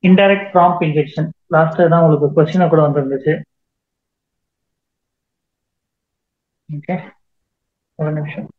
Indirect prompt injection last தான் உங்களுக்கு கொஸ்டினா கூட வந்துருந்துச்சு. ஓகே, ஒரு நிமிஷம்.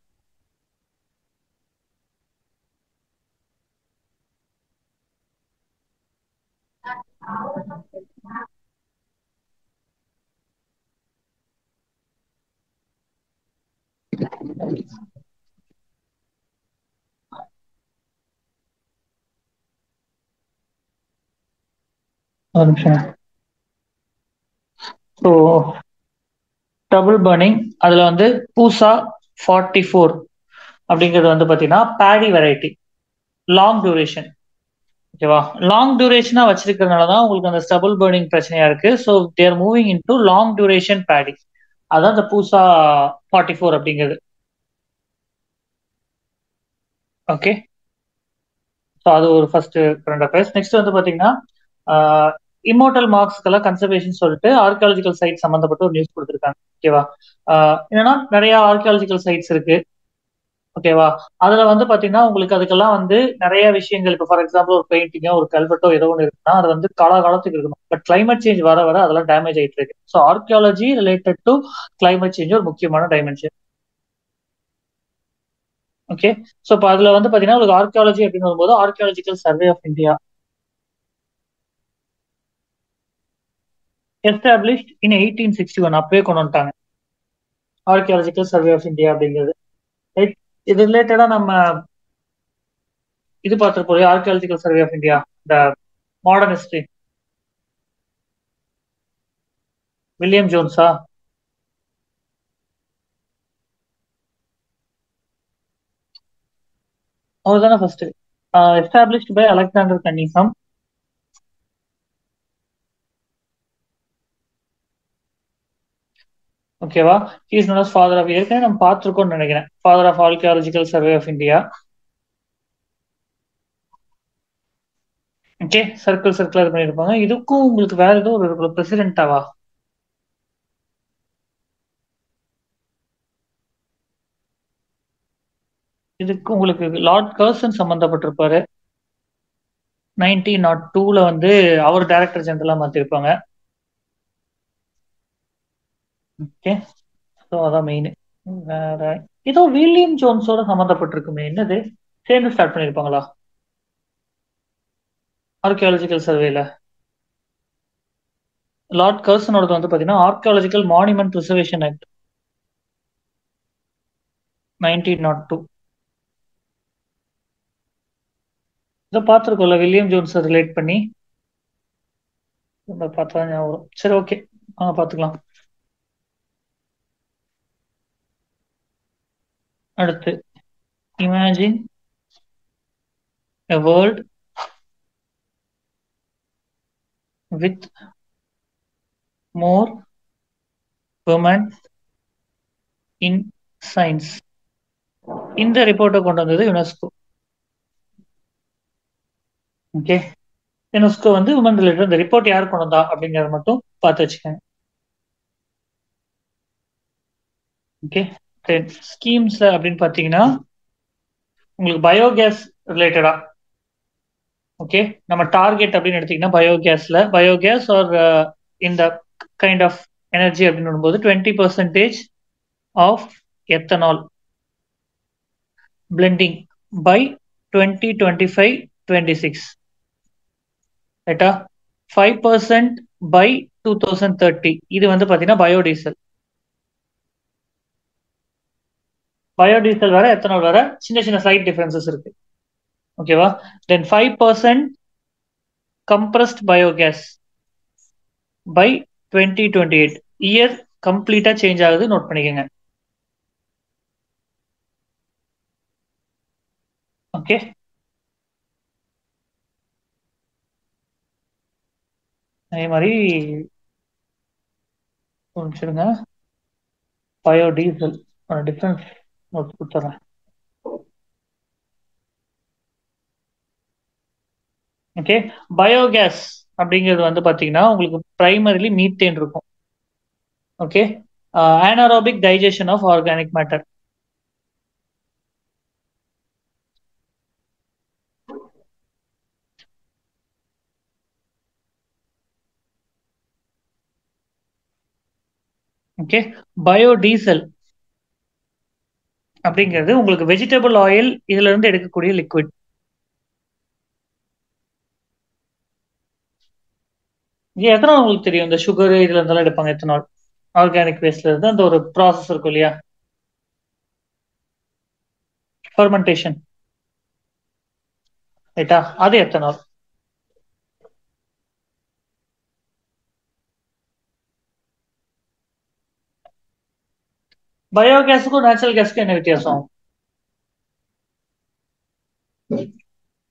ஒரு நிமிஷம். ஸோ டபுள் பர்னிங் அதுல வந்து பூசா 44 அப்படிங்கிறது வந்து பாத்தீங்கன்னா பேடி வெரைட்டி, லாங் டியூரேஷன். ஓகேவா, லாங் டியூரேஷனா வச்சிருக்கிறதுனால தான் உங்களுக்கு அந்த ஸ்டபுள் பர்னிங் பிரச்சனையா இருக்கு. So they're moving into long duration paddy. அதான் இந்த பூசா 44 அப்படிங்கிறது. ஓகே, ஸோ அது ஒரு ஃபர்ஸ்ட் கரண்ட் அஃபேர்ஸ். நெக்ஸ்ட் வந்து பாத்தீங்கன்னா இம்மோர்டல் மார்க்ஸ்க்கெல்லாம் கன்சர்வேஷன் சொல்லிட்டு ஆர்கியாலஜிக்கல் சைட் சம்பந்தப்பட்ட ஒரு நியூஸ் கொடுத்துருக்காங்க. ஓகேவா, என்னன்னா நிறைய ஆர்கியாலஜிக்கல் சைட்ஸ் இருக்கு. ஓகேவா, அதுல வந்து பாத்தீங்கன்னா உங்களுக்கு அதுக்கெல்லாம் வந்து நிறைய விஷயங்கள், இப்போ ஃபார் எக்ஸாம்பிள் ஒரு பெயிண்டிங்கோ ஒரு கல்வெட்டோ ஏதோ ஒன்று இருக்குன்னா அது வந்து காலகாலத்துக்கு இருக்கணும். பட் கிளைமேட் சேஞ்ச் வர வர அதெல்லாம் டேமேஜ் ஆயிட்டு இருக்கு. So archaeology related to climate change ஒரு முக்கியமான டைமென்ஷன். ஓகே, ஸோ இப்போ அதுல வந்து பாத்தீங்கன்னா உங்களுக்கு ஆர்கியாலஜி அப்படின்னு வரும்போது archaeological survey of India established in 1861 அப்பவே கொண்டு வந்துட்டாங்க ஆர்கியாலஜிக்கல் சர்வே ஆஃப் இந்தியா அப்படிங்கிறது. ரைட், இது ரிலேட்டடா நம்ம இது பார்த்துருப்போம், ஆர்கியாலஜிக்கல் சர்வே ஆஃப் இந்தியா, இந்த மாடர்ன் ஹிஸ்டரி. வில்லியம் ஜோன்ஸா? அவர் தானே first established by Alexander Cunningham. ஓகேவா, is known as father of, ஏற்கனவே நம்ம பார்த்துருக்கோம்னு நினைக்கிறேன், father of archaeological survey of India. Okay, circle circle இது பண்ணியிருப்பாங்க. இதுக்கும் உங்களுக்கு வேற ஏதோ ஒரு பிரசிடென்டாவா? இதுக்கு உங்களுக்கு லார்ட் கர்சன் சம்பந்தப்பட்டிருப்பாரு. 1902 வந்து அவர் டைரக்டர் ஜெனரலா மாத்திருப்பாங்க. ஓகே, ஸோ அதான் மெயின். வேற ஏதோ வில்லியம் ஜோன்ஸோட சம்மந்தப்பட்டிருக்குமே, என்னது? சேர்ந்து ஸ்டார்ட் பண்ணிருப்பாங்களா ஆர்கியாலஜிக்கல் சர்வேல? லார்ட் கர்சனோட வந்து பாத்தீங்கன்னா ஆர்கியாலஜிக்கல் மானுமெண்ட் ப்ரிசர்வேஷன் ஆக்ட் 1902. இதை பார்த்துருக்கோம்ல வில்லியம் ஜோன்ஸ் ரிலேட் பண்ணி, நம்ம பார்த்தா ஞாபகம் வரும். சரி, ஓகே, வாங்க பார்த்துக்கலாம். அடுத்து, imagine a world with more women in science. இந்த ரிப்போர்ட்டை கொண்டு வந்தது யுனெஸ்கோ. ஓகே, யுனெஸ்கோ வந்து உமன் ரிலேட்டட் இந்த ரிப்போர்ட் யார் கொண்டு வந்தா அப்படிங்கறத மட்டும் பார்த்து வச்சுக்கோங்க. ஓகே, ஸ்கீம்ஸ் அப்படின்னு பார்த்தீங்கன்னா உங்களுக்கு பயோகேஸ் ரிலேட்டடா. ஓகே, நம்ம டார்கெட் அப்படின்னு எடுத்தீங்கன்னா பயோகேஸ் ஆர் இந்த கைண்ட் ஆஃப் எனர்ஜி அப்படின்னு வரும்போது 20% ஆஃப் எத்தனால் பிளெண்டிங் பை 2025-26. ரைட்டா, 5% பை 2030. இது வந்து பாத்தீங்கன்னா பயோடீசல். பயோடீசல் வேற எத்தனால் வேற, சின்ன சின்ன ஸ்லைட் டிஃபரன்சஸ் இருக்கு. ஓகேவா, தென் 5% கம்ப்ரஸ்ட் பயோகேஸ் பை 2028. இயர் கம்ப்ளீட்டா சேஞ்ச் ஆகுது, நோட் பண்ணிக்கோங்க. ஓகே, அதே மாதிரி சொல்லுங்க, பயோடீசல் டிஃபரன்ஸ் நோட் கொடுத்துறேன். ஓகே, பயோகேஸ் அப்படிங்கிறது வந்து பாத்தீங்கன்னா உங்களுக்கு பிரைமரிலி மீத்தேன் இருக்கும். Okay, anaerobic digestion of organic matter. Okay. Biodiesel அப்படிங்கிறது உங்களுக்கு வெஜிடபிள் ஆயில் இதுல இருந்து எடுக்கக்கூடிய லிக்விட். இது எத்தனை உங்களுக்கு தெரியும்? இந்த சுகர் இதுல இருந்தெல்லாம் எடுப்பாங்க எத்தனால், ஆர்கானிக் வேஸ்ட்ல இருந்து அந்த ஒரு ப்ராசஸ் இருக்கும் இல்லையா, ஃபெர்மெண்டேஷன், ரைட்டா? அது எத்தனால். பயோகேஸுக்கும் நேச்சுரல் கேஸுக்கும் என்ன வித்தியாசம்?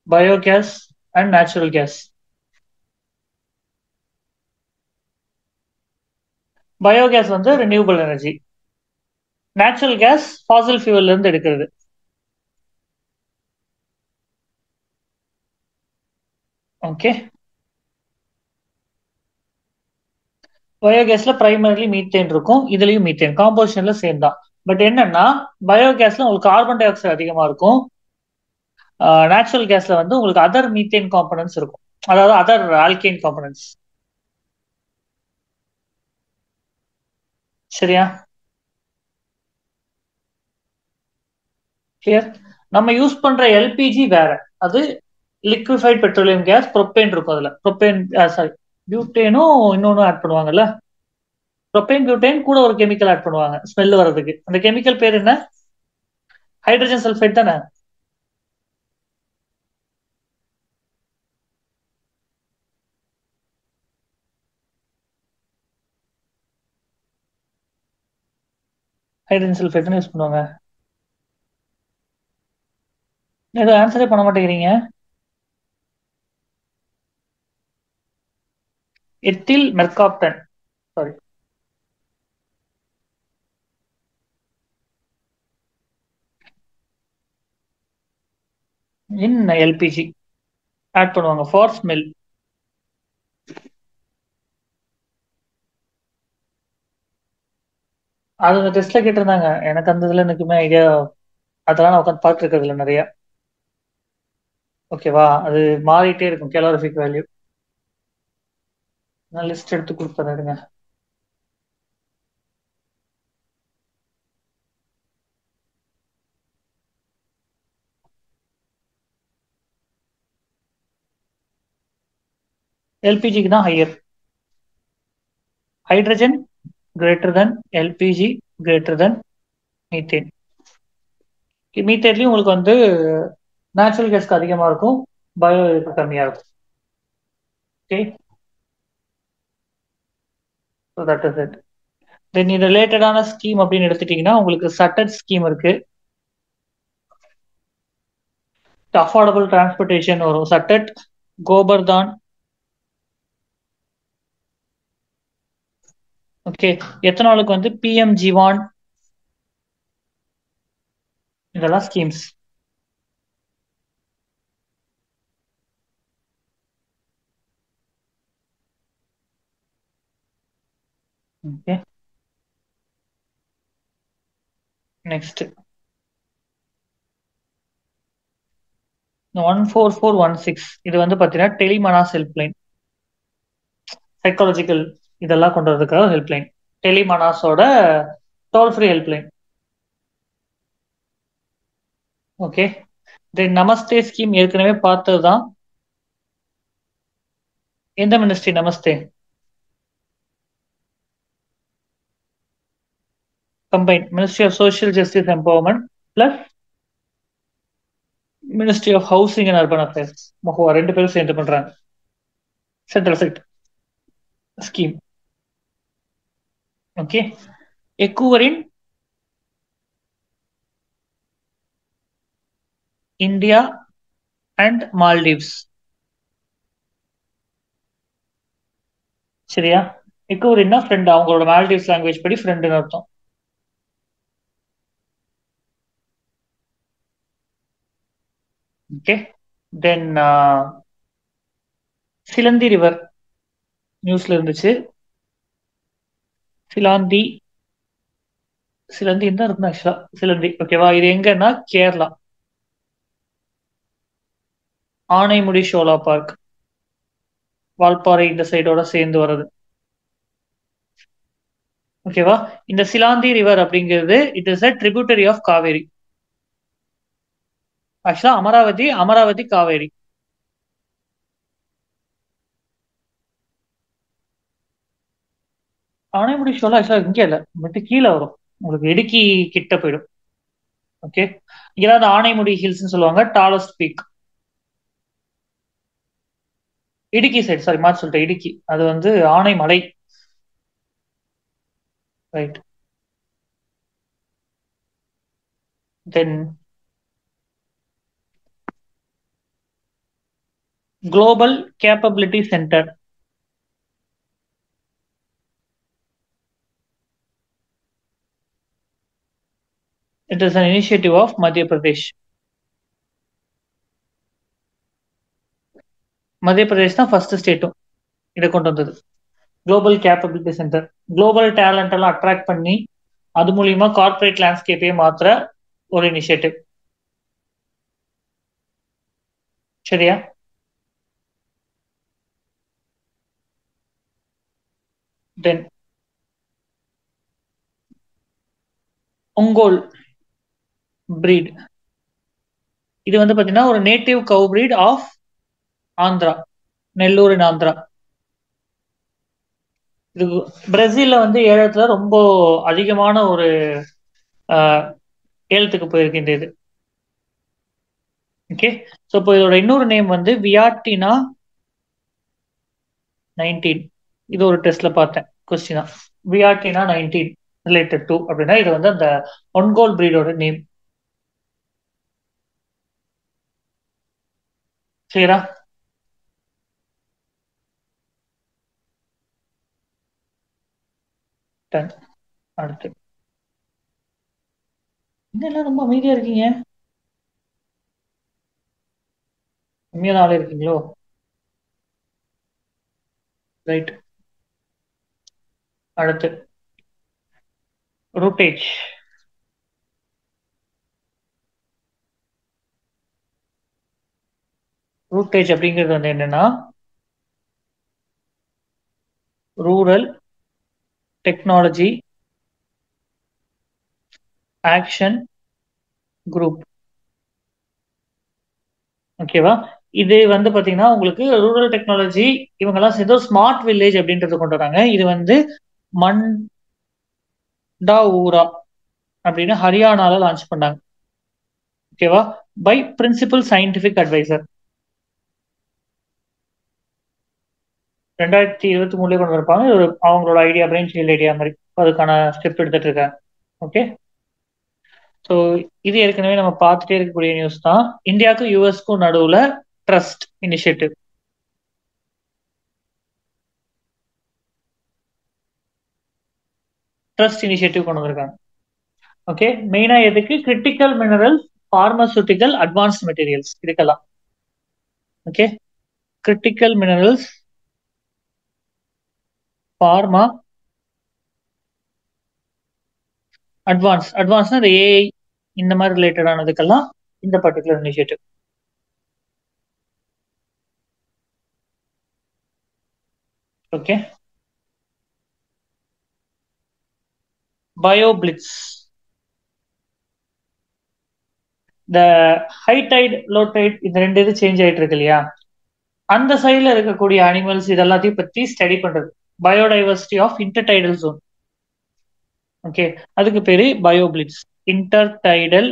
Biogas and natural gas. Biogas வந்து renewable energy, natural gas fossil ஃபியூவல்ல இருந்து எடுக்கிறது. ஓகே. பயோகேஸ்ல பிரைமரிலி மீத்தேன் இருக்கும், இதுலயும் மீத்தேன் காம்போசிஷன்ல சேம் தான். பட் என்னன்னா, பயோகேஸ்ல உங்களுக்கு கார்பன் டை ஆக்சைடு அதிகமா இருக்கும், நேச்சுரல் கேஸ்ல வந்து உங்களுக்கு அதர் மீத்தேன் காம்பனன்ட்ஸ் இருக்கும், அதாவது அதர் ஆல்கேன் காம்பனன்ட்ஸ். சரியா? கிளியர். நம்ம யூஸ் பண்ற எல்பிஜி வேற, அது லிக்விஃபைட் பெட்ரோலியம் கேஸ், ப்ரொப்பேன் இருக்கும் அதுல, ப்ரொப்பேன் சாரி பியூட்டேனும் இன்னொன்னு ஆட் பண்ணுவாங்கல்ல, ப்ரொப்பேன் பியூட்டேன் கூட ஒரு கெமிக்கல் ஆட் பண்ணுவாங்க ஸ்மெல் வர்றதுக்கு. அந்த கெமிக்கல் பேர் என்ன? ஹைட்ரஜன் சல்ஃபைட் தானே? ஹைட்ரஜன் சல்ஃபைட் தானே யூஸ் பண்ணுவாங்க. ஏதோ ஆன்சரே பண்ண மாட்டேங்கிறீங்க. Ethyl mercaptan, sorry. In LPG add பண்ணுவாங்க ஃபார் ஸ்மெல். அது அந்த டெஸ்ட்ல கேட்டிருந்தாங்க, எனக்கு அந்த இதுல எனக்குமே ஐடியா, அதெல்லாம் நான் உட்காந்து பார்த்து இருக்கிறது இல்லை நிறைய. ஓகேவா? அது மாறிட்டே இருக்கும் கேலோரிஃபிக் வேல்யூ. நான் லிஸ்ட் எடுத்து கொடுத்துறேன் இருங்க. எல்பிஜிக்கு தான் higher. Hydrogen greater than LPG greater than methane. மீத்தேன்லயும் உங்களுக்கு வந்து நேச்சுரல் கேஸ்க்கு அதிகமா இருக்கும், பயோ கம்மியா இருக்கும். Okay, so that is it. Then இது ரிலேட்டடான ஸ்கீம் அப்படின்னு எடுத்துட்டீங்கன்னா உங்களுக்கு சட்டட் ஸ்கீம் இருக்கு, அஃபோர்டபுள் டிரான்ஸ்போர்ட்டேஷன் வரும், சட்டட், கோபர்தான். ஓகே. எத்தனாலுக்கு வந்து பிஎம் ஜிவான், இதெல்லாம் ஸ்கீம்ஸ். ஓகே. நெக்ஸ்ட் 14416, இது வந்து பாத்தீங்கன்னா டெலிமனாஸ் ஹெல்ப்லைன், சைக்காலஜிக்கல் இதெல்லாம் கொண்டு வரதுக்காக ஹெல்ப்லைன், டெலிமனாஸோட toll free helpline. Okay. Then Namaste scheme ஏற்கனவே பார்த்தது தான். எந்த ministry Namaste? Combine ministry of social justice empowerment plus ministry of housing and urban affairs, MoHUA, ரெண்டு பேரும் சேர்ந்து பண்றாங்க central sector scheme. Okay. Ekuverin India and Maldives. சரியா? எக்குவரின்னா ஃப்ரெண்ட், அவங்களோட மால்டீவ்ஸ் லாங்குவேஜ் படி ஃப்ரெண்டுன்னு அர்த்தம். ஓகே. தென் சிலந்தி ரிவர் நியூஸ்ல இருந்துச்சு. சிலாந்தி, சிலந்தி தான் இருக்கும் ஆக்சுவலா, சிலந்தி. ஓகேவா? இது எங்கன்னா கேரளா, ஆனைமுடி ஷோலா பார்க், வால்பாறை இந்த சைடோட சேர்ந்து வர்றது. ஓகேவா? இந்த சிலாந்தி ரிவர் அப்படிங்கிறது it is a tributary of Kaveri. ஆக்சுவலா அமராவதி அமராவதி காவேரி. ஆனைமுடி ஷோல ஆக்சுவலா இங்க இல்ல, பட் கீழே வரும், உங்களுக்கு இடுக்கி கிட்ட போயிடும். ஓகே, இங்கதான் அந்த ஆனைமுடி ஹில்ஸ்னு சொல்லுவாங்க, tallest peak. Idukki side, sorry மாத்தி சொல்லிட்டேன், இடுக்கி அது வந்து Anamalai. Right. Then global capability centre. It is an initiative of Madhya Pradesh. மத்திய பிரதேஷ் தான் ஃபர்ஸ்ட் ஸ்டேட்டும் இதை கொண்டு வந்தது. Global capability centre, global talent எல்லாம் அட்ராக்ட் பண்ணி அது மூலியமா கார்ப்பரேட் லேண்ட்ஸ்கேப்பே மாத்துற ஒரு இனிஷியேட்டிவ். சரியா? Then Ongole breed. இது வந்து பாத்தீங்கன்னா ஒரு native cow breed of Andhra, Nellore in Andhra. இது பிரேசில்ல வந்து ஏலத்துல ரொம்ப அதிகமான ஒரு ஏலத்துக்கு போயிருக்கு இந்த இது. ஓகே, ஸோ இப்போ இதோட இன்னொரு நேம் வந்து வியாட்டினா 19. இது ஒரு டெஸ்ட்ல பார்த்தேன் கொஸ்டினா. வியாட்டினா 19 ரிலேட்டட் டு அப்படின்னா இது வந்து அந்த ஒன்கோல் பிரீடோட நேம். சரியா? டன். அடுத்து இன்னும் ரொம்ப அமைதியா இருக்கீங்க, கம்மியான ஆளே இருக்கீங்களோ? ரைட். அடுத்து ரூட்டேஜ். ரூட்டேஜ் அப்படிங்கிறது வந்து என்னன்னா ரூரல் டெக்னாலஜி ஆக்ஷன் குரூப். ஓகேவா? இது வந்து பாத்தீங்கன்னா உங்களுக்கு ரூரல் டெக்னாலஜி இவங்கெல்லாம் சேர்ந்து ஸ்மார்ட் வில்லேஜ் அப்படின்றத கொண்டு வராங்க. இது வந்து மண்டாஊரா அப்படின்னு ஹரியானால லான்ச் பண்ணாங்க. ஓகேவா? By principal scientific advisor. 2023 கொண்டு வரப்பாங்க. இது அவங்களோட ஐடியா, பிரெயின் சைல்ட் ஐடியா மாதிரி அதுக்கான ஸ்டெப் எடுத்துட்டு இருக்காங்க. ஓகே, ஸோ இது ஏற்கனவே நம்ம பார்த்துட்டே இருக்கக்கூடிய நியூஸ் தான். இந்தியாவுக்கும் யூஎஸ்க்கும் நடுவுல ட்ரஸ்ட் இனிஷியேட்டிவ். ட்ரஸ்ட் இனிஷியேட்டிவ் கொண்டு வந்திருக்காங்க. ஓகே, மெயினா எதுக்கு? Critical minerals, pharmaceutical, advanced materials இதுக்கெல்லாம். ஓகே, கிரிட்டிக்கல் மினரல்ஸ், பார்மா, அட்வான்ஸ்னா இந்த ஏஐ இந்த மாதிரி ரிலேட்டடானதுக்கெல்லாம் இந்த பர்டிகுலர் இனிஷியேட்டிவ். ஓகே, பயோபிளிட்ஸ். இந்த ஹை டைட் லோ டைட் இந்த ரெண்டு இது சேஞ்ச் ஆயிட்டு இருக்கு இல்லையா, அந்த சைட்ல இருக்கக்கூடிய அனிமல்ஸ் இதெல்லாத்தையும் பத்தி ஸ்டடி பண்றது. Biodiversity of intertidal zone. Okay, அதுக்கு பேரு பயோபிளிட்ஸ். இன்டர்டைடல்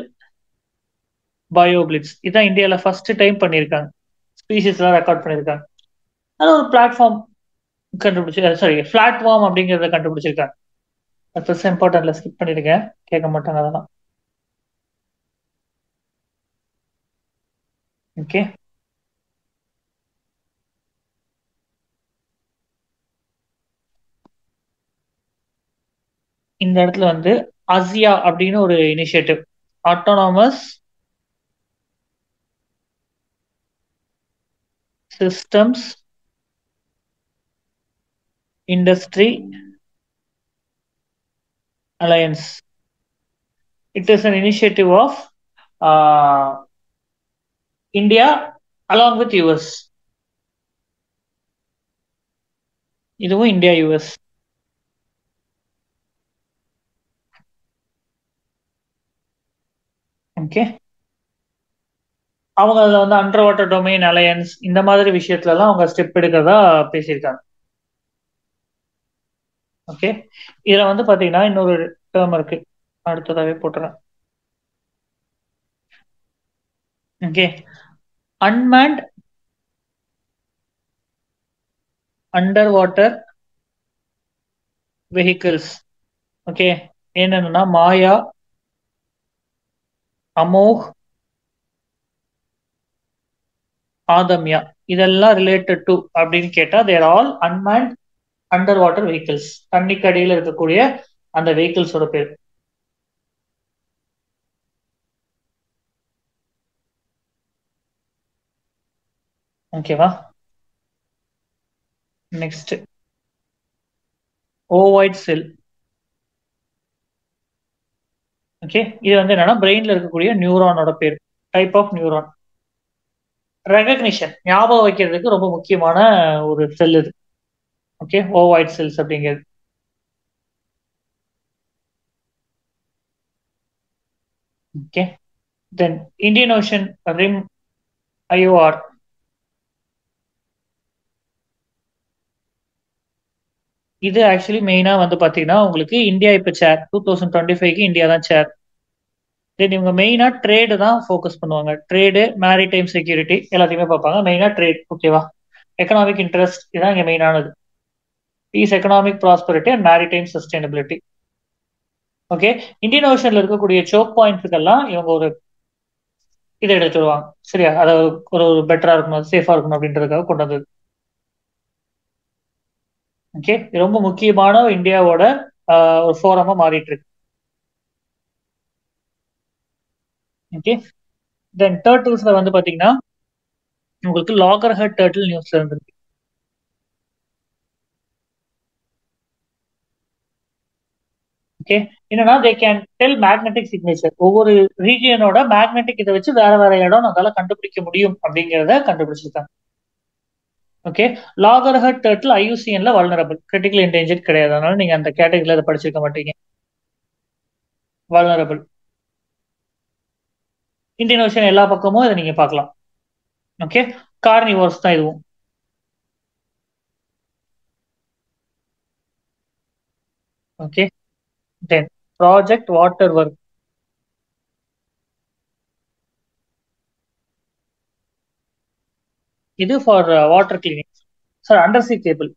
பயோபிளிட்ஸ் இதான் இந்தியால ஃபர்ஸ்ட் டைம் பண்ணியிருக்காங்க. ஸ்பீசிஸ் எல்லாம் ரெக்கார்ட் பண்ணியிருக்காங்க. அது ஒரு பிளாட்ஃபார்ம் கண்டுபிடிச்சு, சாரி பிளாட்ஃபார்ம் அப்படிங்கிறத கண்டுபிடிச்சிருக்காங்க. அது இம்பார்ட்டன்ட்ல ஸ்கிப் பண்ணிருங்க, கேட்க மாட்டாங்க அதெல்லாம். ஓகே, இந்த இடத்துல வந்து அசியா அப்படின்னு ஒரு initiative, autonomous systems industry alliance. It is an initiative of India along with US. இதுவும் இந்தியா யூஎஸ். ஓகே. அவங்க அதுல வந்து அண்டர் வாட்டர் டொமைன் அலையன்ஸ் இந்த மாதிரி விஷயத்துல எல்லாம் அவங்க ஸ்டெப் எடுக்கிறதா பேசியிருக்காங்க. ஓகே. இதுல வந்து பாத்தீங்கன்னா இன்னொரு டேர்ம் இருக்கு, அடுத்ததாவே போட்டுறேன். ஓகே. அன்மேன்ட் அண்டர் வாட்டர் வெஹிக்கிள்ஸ். ஓகே. என்னன்னா மாயா, அமோக், ஆதம்யா, இதெல்லாம் ரிலேட்டட் டு அப்படின்னு கேட்டா தேர் ஆல் அன்மேன்ட் அண்டர் வாட்டர் வெஹிக்கிள்ஸ். தண்ணிக்கு அடியில் இருக்கக்கூடிய அந்த வெஹிக்கிள்ஸோட பேர். ஓகேவா? Next ovoid cell. ஓகே. இது வந்து என்னன்னா பிரெயின்ல இருக்கக்கூடிய நியூரானோட பேர், டைப் ஆஃப் நியூரான். ரெகக்னிஷன் ஞாபகம் வைக்கிறதுக்கு ரொம்ப முக்கியமான ஒரு செல் இது. ஓகே. ஓவைட் செல்ஸ் அப்படிங்கிறது. ஓகே. தென் இந்தியன் ஓஷன் ரிம், ஐஓஆர். இது ஆக்சுவலி மெயினா வந்து பாத்தீங்கன்னா உங்களுக்கு இந்தியா இப்ப சேர் 2025க்கு இந்தியா தான் சேர். தென் இவங்க மெயினா ட்ரேடு தான் ஃபோக்கஸ் பண்ணுவாங்க. ட்ரேடு, மேரிடைம் செக்யூரிட்டி எல்லாத்தையுமே பார்ப்பாங்க. மெயினா ட்ரேட். ஓகேவா? எக்கனாமிக் இன்ட்ரெஸ்ட் இதான் இங்க மெயினானது. Peace, economic prosperity and maritime sustainability. Okay. Indian ஓஷன்ல இருக்கக்கூடிய சோக் பாயிண்ட்ஸுக்கெல்லாம் இவங்க ஒரு இதை எடுத்துருவாங்க. சரியா? அதை ஒரு ஒரு பெட்டரா இருக்கணும், சேஃபா இருக்கணும் அப்படின்றதுக்காக கொண்டு வந்தது. ஓகே. இது ரொம்ப முக்கியமான இந்தியாவோட ஒரு ஃபோரமா மாறிட்டு இருக்கு. ஓகே. தென் டர்ட்டில்ஸ்ல வந்து பாத்தீங்கன்னா உங்களுக்கு லாகர் ஹெட் டர்ட்டில் நியூஸ்ல இருந்திருக்கு. ஓகே. என்னன்னா they can tell magnetic signature. ஒவ்வொரு ரீஜியனோட மேக்னெட்டிக் இதை வச்சு வேற வேற இடம் நம்மளால கண்டுபிடிக்க முடியும் அப்படிங்கிறத கண்டுபிடிச்சிருக்காங்க. ஓகே. லாகர் ஹெட் டர்ட்டில் ஐயூசிஎன்ல வல்னரபிள், கிரிட்டிக்கல் என்டேஞ்சர் கிடையாது. அதனால நீங்க அந்த கேட்டகரியில அதை படிச்சிருக்க மாட்டீங்க. வல்னரபிள். இந்தியன் ஓஷன் எல்லா பக்கமும் இதை நீங்க பார்க்கலாம். ஓகே. கார்னிவோர்ஸ் தான் இதுவும். Okay. Then project water work. இது for water cleaning. Sir under sea cable.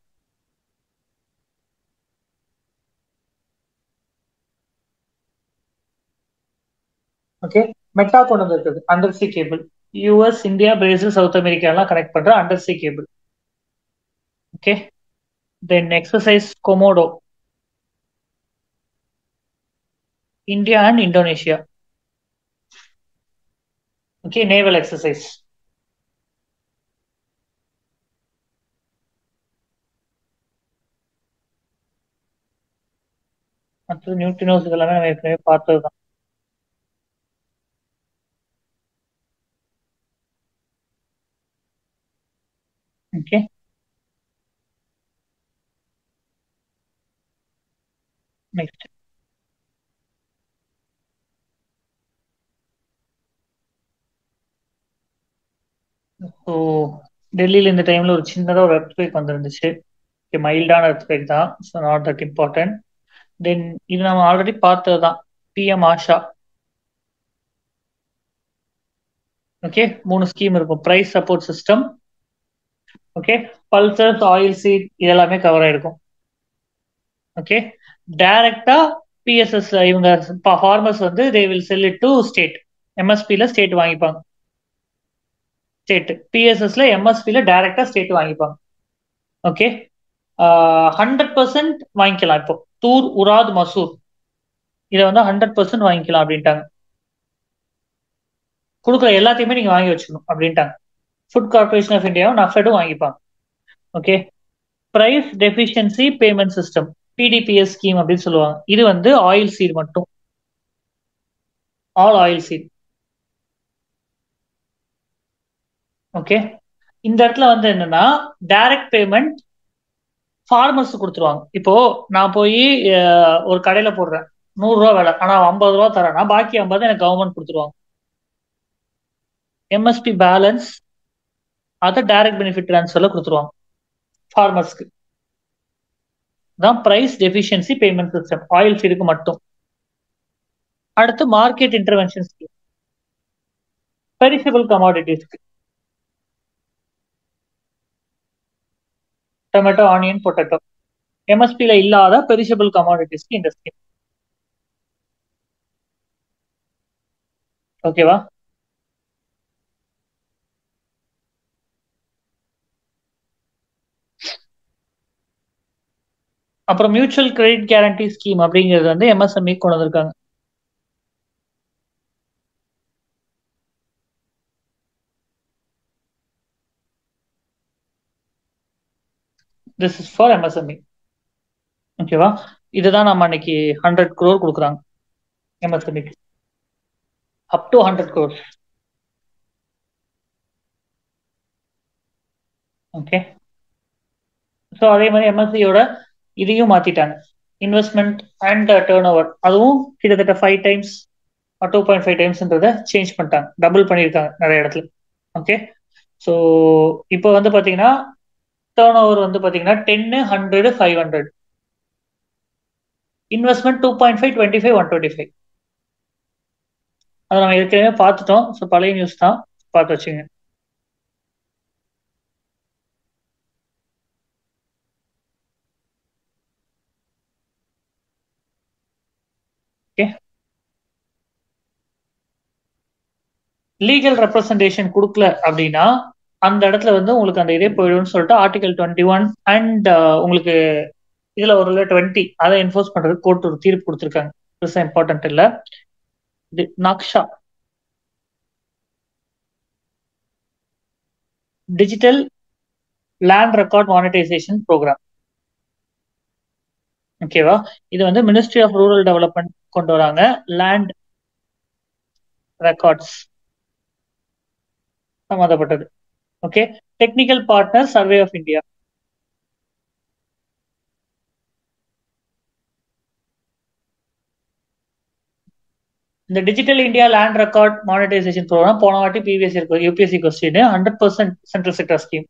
Okay. Meta கொண்டு வந்திருக்குது under sea cable. US, India, Brazil, South America எல்லாம் கனெக்ட் பண்ற under sea cable. Okay. Then exercise Komodo, India and Indonesia. Okay. Naval exercise. மற்ற neutrinos இதெல்லாமே நம்ம ஏற்கனவே பார்த்தது தான். ஓகே. நெக்ஸ்ட். ஸோ டெல்லியில இந்த டைம்ல ஒரு சின்னதாக ஒரு எர்த்குவேக் வந்துருந்துச்சு. ஓகே. மைல்டான எர்த்குவேக் தான், so not that important. Then இது நம்ம ஆல்ரெடி பார்த்தது தான், பிஎம் ஆஷா. ஓகே. 3 ஸ்கீம் இருக்கும். Price support system. Okay. Pulses, oil seed இதெல்லாமே கவர் ஆயிருக்கும். ஓகே. டைரக்டா பிஎஸ்எஸ் இவங்க ஃபார்மர்ஸ் வந்து they will sell it to state. எம்எஸ்பியில் ஸ்டேட் வாங்கிப்பாங்க. ஸ்டேட் பிஎஸ்எஸ்ல எம்எஸ்பியில் டைரக்டா ஸ்டேட் வாங்கிப்பாங்க. ஓகே. 100% வாங்கிக்கலாம். இப்போ தூர், உராத், மசூர் இதை வந்து 100% வாங்கிக்கலாம் அப்படின்ட்டாங்க. கொடுக்குற எல்லாத்தையுமே நீங்க வாங்கி வச்சுக்கணும் அப்படின்ட்டாங்க. ஃபுட் கார்பரேஷன் ஆஃப் இந்தியாவும் நஃபெடும் வாங்கிப்பாங்க. Okay. Price deficiency payment system, PDPS scheme அப்படின்னு சொல்லுவாங்க. இது வந்து ஆயில் சீட் மட்டும், ஆல் ஆயில் சீட். ஓகே. இந்த இடத்துல வந்து என்னன்னா டைரக்ட் பேமெண்ட் ஃபார்மர்ஸ் கொடுத்துருவாங்க. இப்போ நான் போய் ஒரு கடையில போடுறேன், 100 ரூபா விலை, ஆனா 50 ரூபா தரேன்னா பாக்கி 50 எனக்கு கவர்மெண்ட் கொடுத்துருவாங்க. எம்எஸ்பி பேலன்ஸ் அதை டைரக்ட் பெனிஃபிட் ட்ரான்ஸ்ஃபர்ல கொடுத்துருவாங்க ஃபார்மர்ஸ்க்கு. தான் price deficiency payment system oil ஃபீடுக்கு மட்டும். அடுத்து மார்க்கெட் இன்டர்வென்ஷன் ஸ்கீம் பெரிஷபிள் கமாடிட்டிஸ்க்கு, டொமேட்டோ, ஆனியன், பொட்டேட்டோ. எம்எஸ்பியில் இல்லாத பெரிஷபிள் கமாடிட்டிஸ்க்கு இந்த ஸ்கீம். ஓகேவா? அப்புறம் மியூச்சுவல் கிரெடிட் கேரண்டி ஸ்கீம் அப்படிங்கிறது வந்து எம்எஸ்எம்இ கொண்டு வந்திருக்காங்க. This is for MSME. ஓகேவா? இதுதான் நம்ம அன்னைக்கு 100 crore கொடுக்குறாங்க எம்எஸ்எம்இக்கு, up to 100 crore. Okay. So அதே மாதிரி எம்எஸ்சியோட இதையும் மாத்திட்டாங்க, இன்வெஸ்ட்மெண்ட் அண்ட் டேர்ன் ஓவர். அதுவும் கிட்டத்தட்ட 5 times 2.5 timesன்றத சேஞ்ச் பண்ணிட்டாங்க, டபுள் பண்ணியிருக்காங்க நிறைய இடத்துல. ஓகே. ஸோ இப்போ வந்து பார்த்தீங்கன்னா டேர்ன் ஓவர் வந்து பார்த்தீங்கன்னா 10, 100, 500. இன்வெஸ்ட்மெண்ட் 2.5, 25, 125. அதை நம்ம ஏற்கனவே பார்த்துட்டோம். ஸோ பழைய நியூஸ் தான், பார்த்து வச்சுங்க. ஓகே. லீகல் ரெப்ரசன்டேஷன் கொடுக்கல அப்படின்னா அந்த இடத்துல வந்து உங்களுக்கு அந்த இதே போயிடும்னு சொல்லிட்டு ஆர்டிகல் 21 அண்ட் உங்களுக்கு இதுல ஒரு 20 அதை என்ஃபோர்ஸ் பண்றதுக்கு கோர்ட் ஒரு தீர்ப்பு கொடுத்துருக்காங்க. பெருசா இம்பார்ட்டன்ட் இல்ல. இது NAKSHA digital land record monetization program. ஓகேவா? இது வந்து மினிஸ்ட்ரி ஆஃப் ரூரல் டெவலப்மெண்ட் கொண்டு வராங்க. லேண்ட் ரெக்கார்ட்ஸ் சம்மந்தப்பட்டது. Okay. Technical partner survey of India. இந்த digital India land record monetization program போன வாட்டி பிவிஎஸ் இருக்கு UPSC question 100% central sector scheme.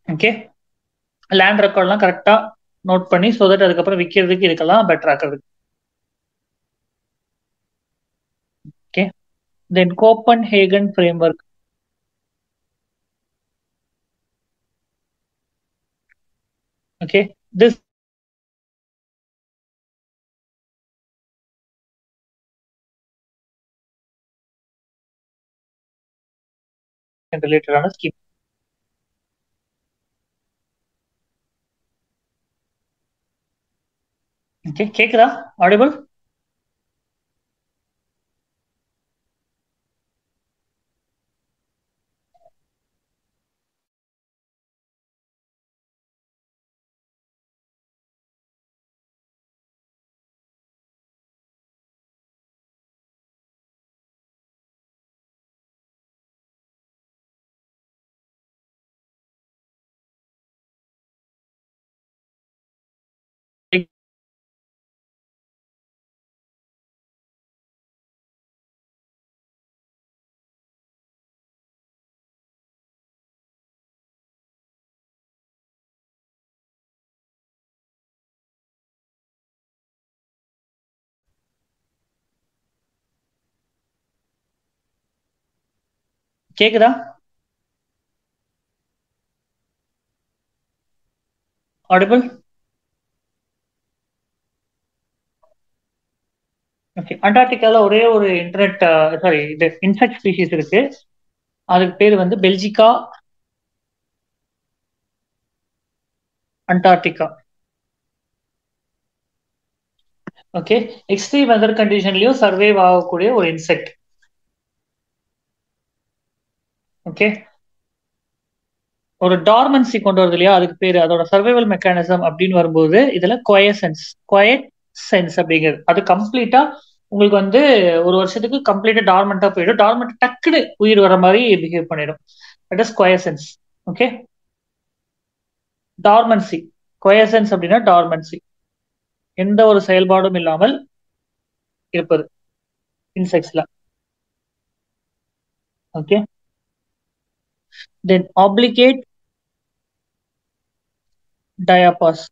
Okay. Land ரெக்கார்ட்லாம் கரெக்டா நோட் பண்ணி ஸோ தட் அதுக்கப்புறம் விற்கிறதுக்கு இதுக்கெல்லாம் பெட்டர் ஆக்குறதுக்கு. Okay. Then Copenhagen framework. Okay. This ரிலேட்டடான ஸ்கீம். ஓகே. கேக்குதா? ஆடிபிள்? கேக்குதா? ஆடிபிள்? ஓகே. அண்டார்டிகால ஒரே ஒரு இன்டர்நெட் சாரி இது இன்செக்ட் ஸ்பீஷிஸ் இருக்கு. அதுக்கு பேர் வந்து Belgica antarctica. Okay. Extreme weather கண்டிஷன்லயும் சர்வைவ் ஆகக்கூடிய ஒரு இன்செக்ட். ஓகே. ஒரு டார்மன்சி கொண்டு வருது இல்லையா, அதுக்கு பேரு அதோட சர்வைவல் மெக்கானிசம் அப்படின்னு வரும்போது இதுல கொயசன்ஸ், குவயட் சென்ஸ் அப்படிங்கிறது அது கம்ப்ளீட்டா உங்களுக்கு வந்து ஒரு வருஷத்துக்கு கம்ப்ளீட்டா டார்மெண்டா போயிடும். டார்மெண்ட் டக்குனு உயிர் வர மாதிரி பிஹேவ் பண்ணிடும். That is quiescence. Okay. Dormancy, quiescence அப்படின்னா டார்மன்சி, எந்த ஒரு செயல்பாடும் இல்லாமல் இருப்பது இன்செக்ட்ஸ்ல. ஓகே. தென் ஆப்ளிகேட் டயாபாஸ்.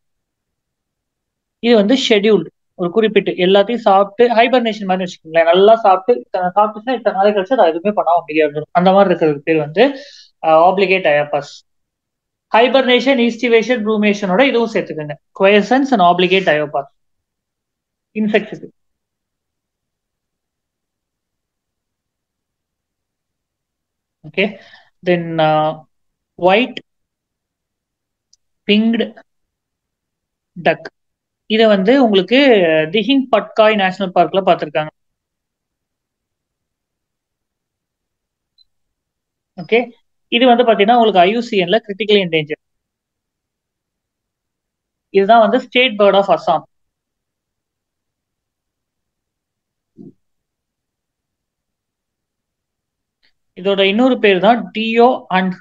இது வந்து ஷெட்யூல்டு, ஒரு குறிப்பிட்டு எல்லாத்தையும் சாப்பிட்டு ஹைபர்னேஷன் மாதிரி வச்சுக்கோங்களேன். நல்லா சாப்பிட்டுச்சுன்னா இத்தனை நாளைக்கு கழிச்சு அதை எதுவுமே பண்ணாம அப்படியே இருந்துடும். அந்த மாதிரி இருக்கிறதுக்கு பேர் வந்து ஆப்ளிகேட் டயாபாஸ். ஹைபர்னேஷன், ஈஸ்டிவேஷன், ரூமேஷனோட இதுவும் சேர்த்துக்கோங்க. குவயசன்ஸ் அண்ட் ஆப்ளிகேட் டயோபாஸ் இன்செக்ட்ஸுக்கு. Okay. Then white winged duck. இதை வந்து உங்களுக்கு திஹிங் பட்காய் நேஷனல் பார்க்ல பார்த்துருக்காங்க. ஓகே. இது வந்து பாத்தீங்கன்னா உங்களுக்கு ஐயூசிஎன்ல கிரிட்டிக்கலி என்டேஞ்சர். இதுதான் வந்து ஸ்டேட் பேர்ட் ஆஃப் அசாம். இதோட இன்னொரு பேர் தான் டியோ அண்ட்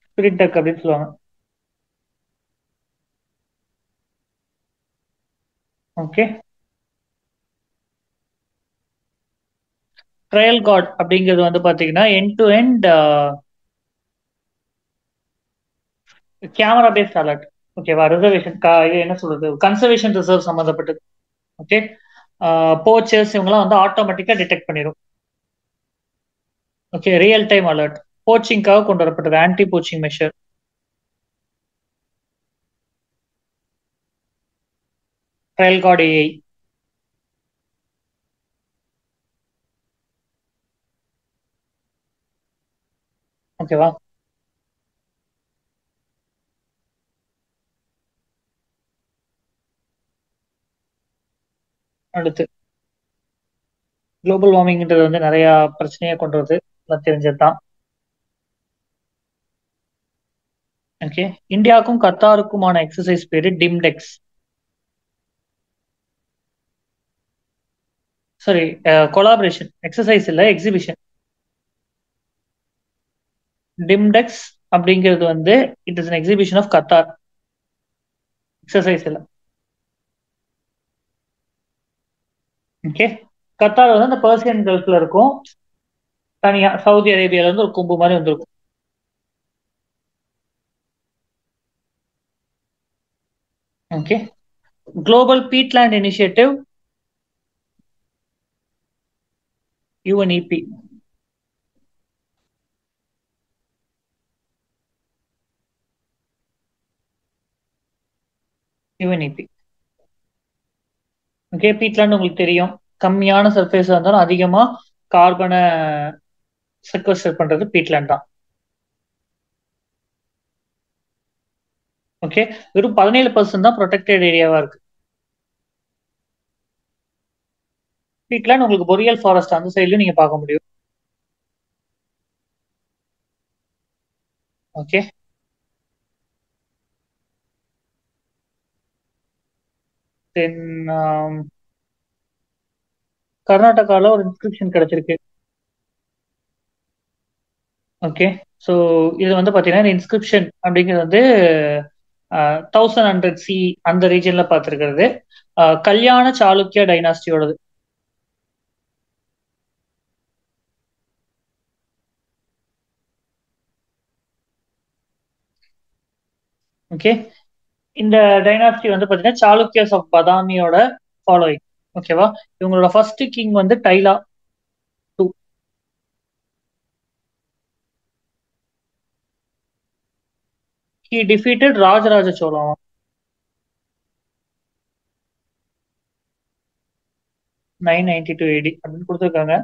ஸ்பிரிட் டக் அப்படின்னு சொல்லுவாங்க. ஓகே. ட்ரையல் கார்டு அப்படிங்கிறது வந்து பாத்தீங்கன்னா end to end camera based alert. ஓகேவா? ரிசர்வேஷன் இது என்ன சொல்றது, கன்சர்வேஷன் ரிசர்வ் சம்மந்தப்பட்டது. ஓகே. போச்சர்ஸ் இவங்கெல்லாம் வந்து ஆட்டோமேட்டிக்கா டிடெக்ட் பண்ணிடும். ஓகே. Real time alert. போச்சிங்காக கொண்டு வரப்பட்டது anti poaching measure. Trail guard AI. ஓகேவா? அடுத்து குளோபல் வார்மிங்ன்றது வந்து நிறைய பிரச்சனையை கொண்டு வருது, தெரிஞ்சது தான். ஓகே. இந்தியாவுக்கும் கத்தாருக்குமான எக்ஸசைஸ் பேரு டிம்டெக்ஸ். Sorry, collaboration. எக்ஸசைஸ் இல்ல, எக்ஸிபிஷன். டிம்டெக்ஸ் அப்படிங்கிறது வந்து it is an exhibition of Qatar. Exercise இல்ல. ஓகே. கத்தார் வந்து அந்த பர்சியன் கல்ஃப்ல இருக்கும். தனியா சவுதி அரேபியால இருந்து ஒரு கொம்பு மாதிரி வந்திருக்கும். Okay. Global peatland initiative, UNEP. UNEP. Okay. Peatland உங்களுக்கு தெரியும், கம்மியான சர்ஃபேஸ் இருந்தாலும் அதிகமா கார்பனை செக்வஸ்டர் பண்றது பீட்லேண்ட் தான். ஓகே. வெறும் 17% தான் ப்ரொடெக்டட் ஏரியாவா இருக்கு. பீட்லேண்ட் உங்களுக்கு பொரியல் ஃபாரஸ்ட் அந்த சைட்லயும் நீங்க பார்க்க முடியும். ஓகே. தென் கர்நாடகால ஒரு இன்ஸ்கிரிப்ஷன் கிடைச்சிருக்கு. ஓகே. ஸோ இது வந்து பார்த்தீங்கன்னா இந்த இன்ஸ்கிரிப்ஷன் அப்படிங்கிறது வந்து 1100 அந்த ரீஜன்ல பார்த்துருக்கிறது. கல்யாண சாளுக்கிய டைனாஸ்டியோடது. ஓகே. இந்த டைனாஸ்டி வந்து பார்த்தீங்கன்னா சாளுக்கியஸ் ஆஃப் பதாமியோட ஃபாலோயிங். ஓகேவா? இவங்களோட ஃபர்ஸ்ட் கிங் வந்து Taila two. He defeated Rajaraja Chola 992 AD அப்படின்னு கொடுத்துருக்காங்க.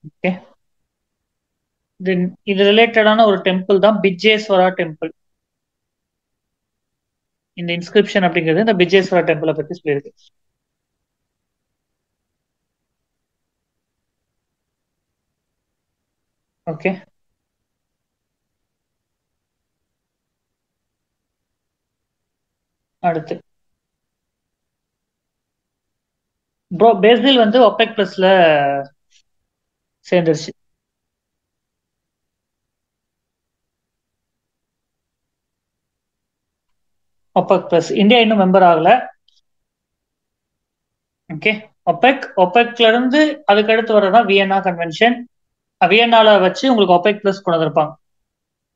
ஓகே. தென் இது ரிலேட்டடான ஒரு டெம்பிள் தான் பிஜேஸ்வரா டெம்பிள். இந்த இன்ஸ்கிரிப்ஷன் அப்படிங்கிறது இந்த பிஜேஸ்வரா டெம்பிளை பத்தி சொல்லியிருக்கு. ஓகே. அடுத்து ப்ரோ பிரேசில் வந்து ஒபெக் பிளஸ்ல சேர்ந்துருச்சு. ஒபெக் பிளஸ் இந்தியா இன்னும் மெம்பர் ஆகல. ஓகே. ஒபெக்ல இருந்து அதுக்கு அடுத்து வரதான் வியன்னா கன்வென்ஷன். வியன்னால வச்சு உங்களுக்கு ஒபெக் பிளஸ் கொண்டு வந்திருப்பாங்க.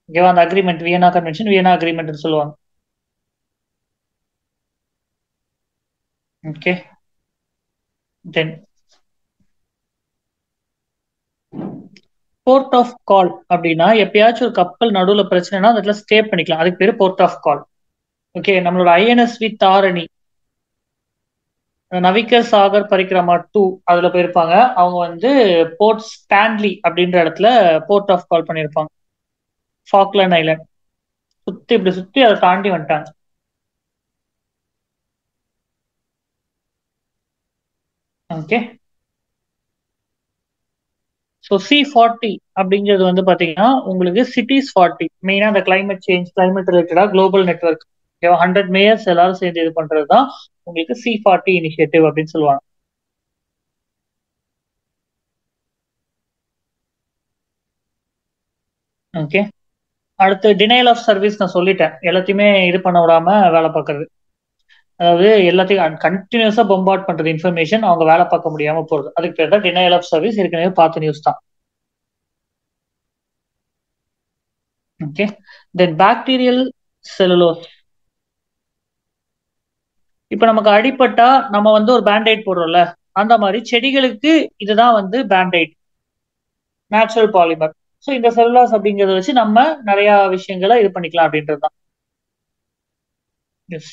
ஓகேவா? அந்த agreement Vienna convention, Vienna agreement சொல்லுவாங்க. ஓகே. தென் போர்ட் ஆஃப் கால் அப்படின்னா எப்பயாச்சும் ஒரு கப்பல் நடுவுல பிரச்சனைனா அந்த இடத்துல ஸ்டே பண்ணிக்கலாம். அதுக்கு பேரு போர்ட் ஆஃப் கால். ஓகே. நம்மளோட ஐஎன்எஸ்வி தாரணி, நவிக்கர் சாகர் பரிக்ரமா 2 அதுல போயிருப்பாங்க. அவங்க வந்து போர்ட் ஸ்டான்லி அப்படின்ற இடத்துல போர்ட் ஆஃப் கால் பண்ணியிருப்பாங்க. ஃபாக்லண்ட் ஐலாண்ட் சுத்தி இப்படி சுத்தி அதை தாண்டி வந்துட்டாங்க. ஓகே. ஸோ C40 அப்படிங்கிறது வந்து பாத்தீங்கன்னா உங்களுக்கு சிட்டிஸ் 40 மெயினா அந்த கிளைமேட் சேஞ்ச், கிளைமேட் ரிலேட்டடா குளோபல் நெட்ஒர்க் 100 மேயர்ஸ் எல்லாரும் சேர்ந்து இது பண்றது தான் உங்களுக்கு C40 இனிஷியேட்டிவ் அப்படின்னு சொல்லுவாங்க. ஓகே. அடுத்து டினைல் ஆஃப் சர்வீஸ் நான் சொல்லிட்டேன். எல்லாத்தையுமே இது பண்ண விடாம வேலை பார்க்கறது. அதாவது எல்லாத்தையும் கண்டினியூஸா பொம்பார்ட் பண்றது இன்ஃபர்மேஷன், அவங்க வேலை பார்க்க முடியாம போறது. அதுக்கு பேர் தான் டினைல் ஆஃப் சர்வீஸ். ஏற்கனவே பார்த்த நியூஸ் தான். ஓகே. தென் பாக்டீரியல் செல்லுலோஸ். இப்ப நமக்கு அடிபட்டா நம்ம வந்து ஒரு பேண்டைட் போடுறோம்ல, அந்த மாதிரி செடிகளுக்கு இதுதான் வந்து பேண்டைட், நேச்சுரல் பாலிமர். ஸோ இந்த செல்லுலாஸ் அப்படிங்கறத வச்சு நம்ம நிறைய விஷயங்களை இது பண்ணிக்கலாம் அப்படின்றது தான். எஸ்.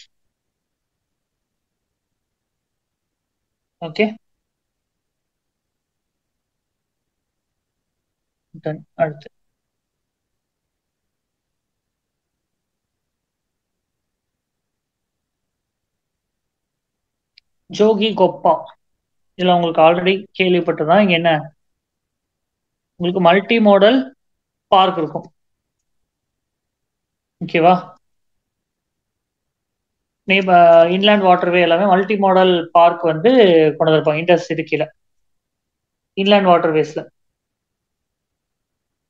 ஓகே. அடுத்து ஜோகி கொப்பா. இதுல உங்களுக்கு ஆல்ரெடி கேள்விப்பட்டதான். இங்க என்ன, உங்களுக்கு மல்டி மாடல் பார்க் இருக்கும். ஓகேவா? நீ இன்லேண்ட் வாட்டர்வே எல்லாமே மல்டி மாடல் பார்க் வந்து கொண்டு வந்திருப்பாங்க இண்டஸ் இது கீழே, இன்லேண்ட் வாட்டர்வேஸ்ல.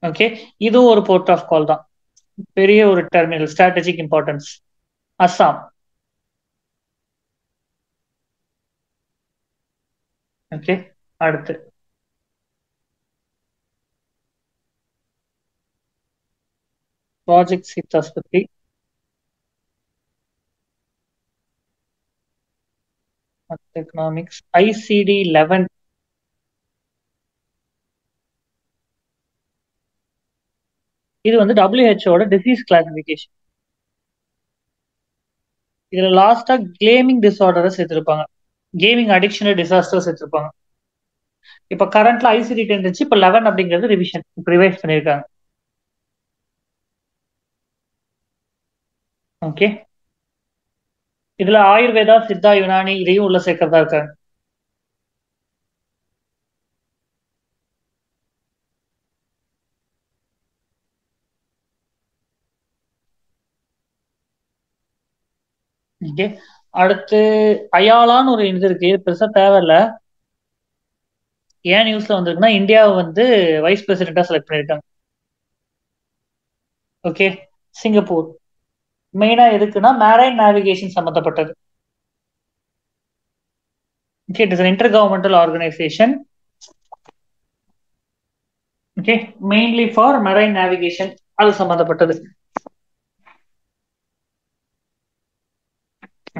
ஓகே. இதுவும் ஒரு போர்ட் ஆஃப் கால் தான். பெரிய ஒரு terminal, strategic importance. Assam. Okay. அடுத்து ப்ராஜெக்ட் சீதாஸ் பத்தி. Economics ICD-11. இது வந்து WHO டிசீஸ் கிளாசிபிகேஷன். இதுல லாஸ்டா கேமிங் டிசார்டரை சேர்த்திருப்பாங்க, கேமிங் அடிக்ஷன் டிசாஸ்டர் சேர்த்திருப்பாங்க. இப்ப கரண்ட்ல ICD-10 இருந்துச்சு, இப்ப 11 அப்படிங்கிறது ரிவிஷன், இப்ப ரிவைஸ் பண்ணிருக்காங்க. ஓகே. இதுல ஆயுர்வேதா, சித்தா, யுனானி இதையும் உள்ள சேர்க்கறதா இருக்காங்க. ஓகே. அடுத்து அயாலான்னு ஒரு இது இருக்கு, இது பெருசா தேவையில்ல. ஏன் நியூஸ்ல வந்திருக்குன்னா இந்தியாவை வந்து வைஸ் பிரசிடென்டா செலக்ட் பண்ணிருக்காங்க. ஓகே. சிங்கப்பூர் மெயினா எதுக்குன்னா மேரைன் நேவிகேஷன் சம்பந்தப்பட்டது. Okay. It is inter governmental organisation. Okay. Mainly for marine navigation, அது சம்பந்தப்பட்டது.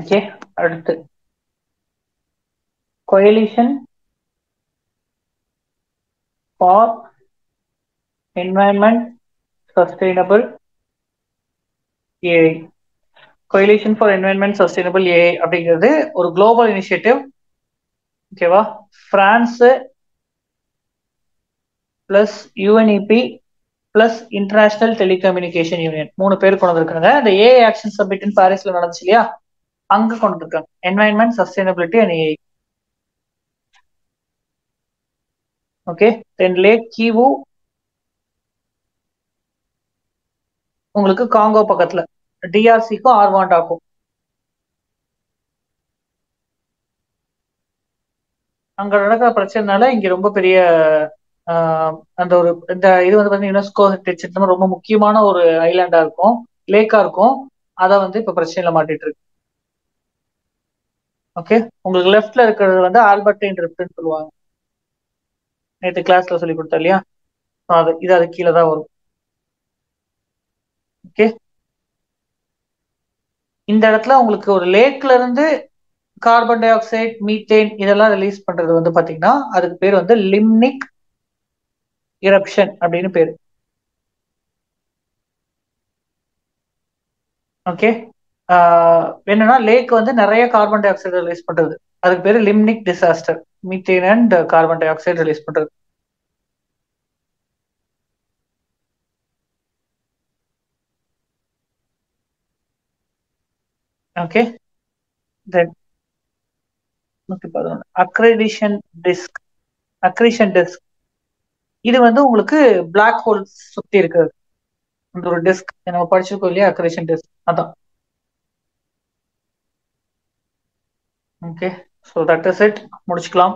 ஓகே. அடுத்து coalition for environment sustainable AI. coalition for environment sustainable AI அப்படிங்கிறது ஒரு குளோபல் இனிஷியேட்டிவ். ஓகேவா? France plus UNEP plus international telecommunication union, 3 பேர் கொண்டு வந்திருக்காங்க. இந்த ஏஐ ஆக்ஷன் சமிட் பாரிஸ்ல நடந்துச்சு இல்லையா, அங்க கொண்டு வந்திருக்காங்க environment sustainability and AI. Okay. Then lake Kivu, உங்களுக்கு காங்கோ பக்கத்துல, DRCக்கும் ஆர்வாண்டாக்கும். அங்க நடக்கிற பிரச்சனைனால இங்க ரொம்ப பெரிய அந்த ஒரு இந்த இது வந்து பாத்தீங்கன்னா யுனெஸ்கோ ரொம்ப முக்கியமான ஒரு ஐலாண்டா இருக்கும், லேக்கா இருக்கும். அதை வந்து இப்ப பிரச்சனையில மாட்டிட்டு இருக்கு. ஓகே, உங்களுக்கு லெஃப்ட்ல இருக்கிறது வந்து ஆல்பர்டைன் ரிப்ட்னு சொல்லுவாங்க. நேற்று கிளாஸ்ல சொல்லி கொடுத்தா இல்லையா, அது இது அது கீழே தான் வரும். ஓகே, இந்த இடத்துல உங்களுக்கு ஒரு லேக்ல இருந்து கார்பன் டை ஆக்சைடு, மீத்தேன் இதெல்லாம் ரிலீஸ் பண்றது வந்து பாத்தீங்கன்னா அதுக்கு பேர் வந்து லிம்னிக் இரப்ஷன் அப்படின்னு பேரு. ஓகே, என்னன்னா லேக் வந்து நிறைய கார்பன் டை ஆக்சைடு ரிலீஸ் பண்றது, அதுக்கு பேரு limnic disaster. Methane and carbon dioxide release பண்றது. Okay, then 111 accretion disk. Accretion disk இது வந்து உங்களுக்கு பிளாக் ஹோல் சுத்தி இருக்கிறது. இந்த ஒரு டிஸ்க் நம்ம படிச்சிருக்கோம் இல்லையா, அக்ரிஷன் டிஸ்க் அதான். Okay, so that is it, முடிச்சுக்கலாம்.